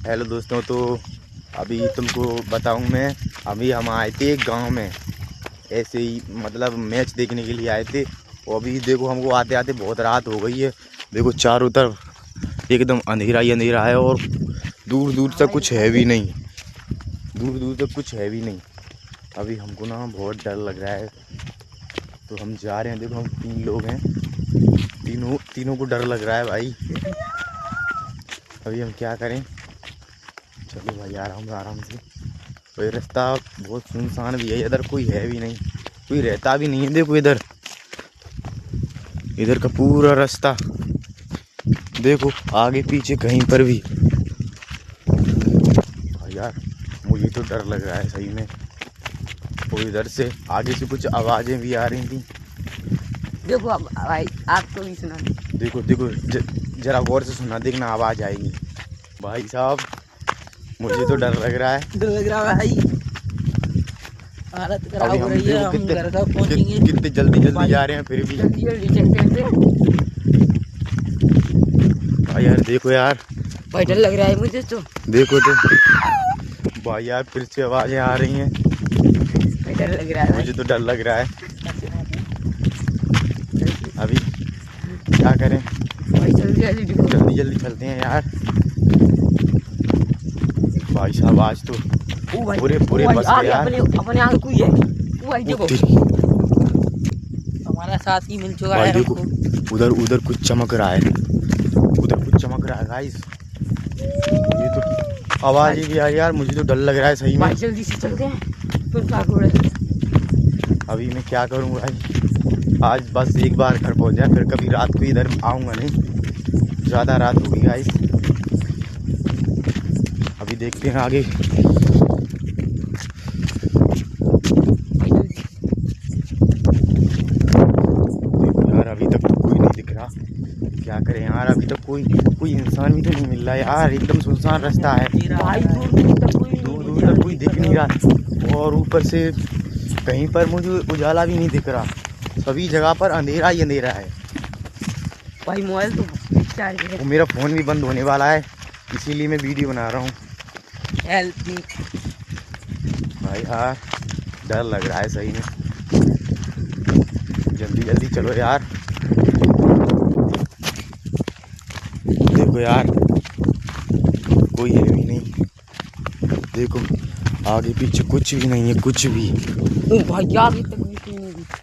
Hello दोस्तों, तो अभी तुमको बताऊं मैं। अभी हम आए थे गांव में, ऐसे ही मतलब मैच देखने के लिए आए थे। और अभी देखो हमको आते आते बहुत रात हो गई है। देखो चारों तरफ एकदम अंधेरा ही अंधेरा है और दूर दूर तक कुछ है भी नहीं, दूर दूर तक कुछ है भी नहीं। अभी हमको ना बहुत डर लग रहा है, तो हम जा रहे हैं। देखो हम 3 लोग हैं, तीनों को डर लग रहा है भाई। अभी हम क्या करें? चलो भाई आराम आराम से। कोई रास्ता बहुत सुनसान भी है, इधर कोई है भी नहीं, कोई रहता भी नहीं है। देखो इधर इधर का पूरा रास्ता देखो, आगे पीछे कहीं पर भी। यार मुझे तो डर लग रहा है सही में। और इधर से आगे से कुछ आवाजें भी आ रही थी। देखो अब भाई आपको भी सुना। देखो देखो जरा गौर से सुना, देखना आवाज आएगी। भाई साहब मुझे तो डर लग रहा है। डर लग रहा है भाई, हालत खराब अभी हो हम रही है। देखो हम घर तक पहुंचेंगे कितने जल्दी जल्दी जा रहे हैं, फिर भी जल्दी जल्दी चलते हैं। भाई यार देखो यार, भाई डर लग रहा है मुझे तो। देखो तो भाई यार फिर से आवाजें आ रही हैं। भाई डर लग रहा है मुझे तो डर लग रहा है। अभी क्या करें? भाई जल्दी जल्दी देखो। जल्दी जल्दी चलते हैं यार। भाई साहब आज तो ओ भाई, पूरे पूरे ओ भाई, बस आगे गए यार। अपने आगे कोई है। ओ भाई देखो, हमारा साथ ही मिल चुका भाई है देखो हमको। उधर उधर कुछ चमक रहा है, उधर कुछ चमक रहा है गाइस। मुझे तो आवाज ही नहीं आ रही यार, मुझे तो डर लग रहा है सही में। भाई जल्दी से चलते हैं, फिर क्या करें? अभी मैं क्या करूँ भाई? आज बस एक बार घर पहुंच जाए, फिर कभी रात को इधर आऊँगा नहीं। ज़्यादा रात होगी गाइस। अभी देखते हैं आगे। देखो यार अभी तक तो कोई नहीं दिख रहा। क्या करें यार, अभी तक कोई कोई इंसान भी तो नहीं मिल रहा यार। एकदम सुनसान रास्ता है, भाई दूर दूर तक कोई दिख नहीं रहा। और ऊपर से कहीं पर मुझे उजाला भी नहीं दिख रहा, सभी जगह पर अंधेरा ही अंधेरा है। भाई मोबाइल तो चार्ज है। वो मेरा फ़ोन भी बंद होने वाला है, इसीलिए मैं वीडियो बना रहा हूँ। हेल्प मी भाई यार डर लग रहा है सही में। जल्दी जल्दी चलो यार। देखो यार कोई है भी नहीं, देखो आगे पीछे कुछ भी नहीं है, कुछ भी। ओ भाई आगे तक भी कोई नहीं दिखा।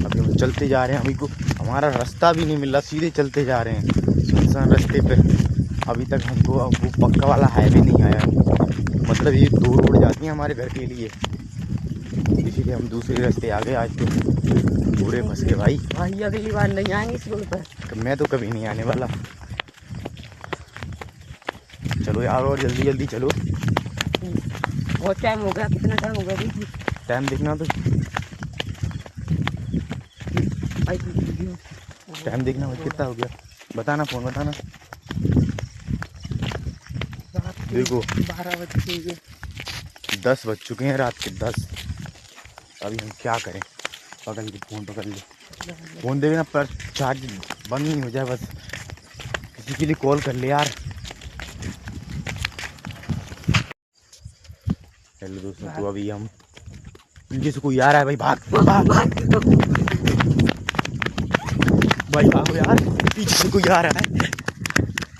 अभी हम चलते जा रहे हैं, अभी को हमारा रास्ता भी नहीं मिल रहा, सीधे चलते जा रहे हैं सुनसान रास्ते पे। अभी तक हमको अब वो पक्का वाला हाईवे नहीं आया, मतलब ये 2 रोड जाती हैं हमारे घर के लिए, इसीलिए हम दूसरे रास्ते आ गए। आज तो पूरे फंस गए भाई। भाई अगली बार नहीं आएंगे इस रोड पर। मैं तो कभी नहीं आने वाला। चलो यार और जल्दी जल्दी चलो। बहुत टाइम हो गया, कितना टाइम हो गया देखिए। टाइम देखना, तो भाई टाइम देखना भाई, कितना हो गया बताना, फ़ोन बताना। देखो 12 बज गए। 10 बज चुके हैं, रात के 10। अभी हम क्या करें? पकड़ ले फ़ोन, पकड़ ले फ़ोन, देना पर चार्ज बंद नहीं हो जाए, बस किसी के लिए कॉल कर ले यार। हेलो दोस्तों, तो अभी हम पीछे से कोई आ रहा है भाई, भाग भाग भाई, भागो यार, पीछे से कोई आ रहा है।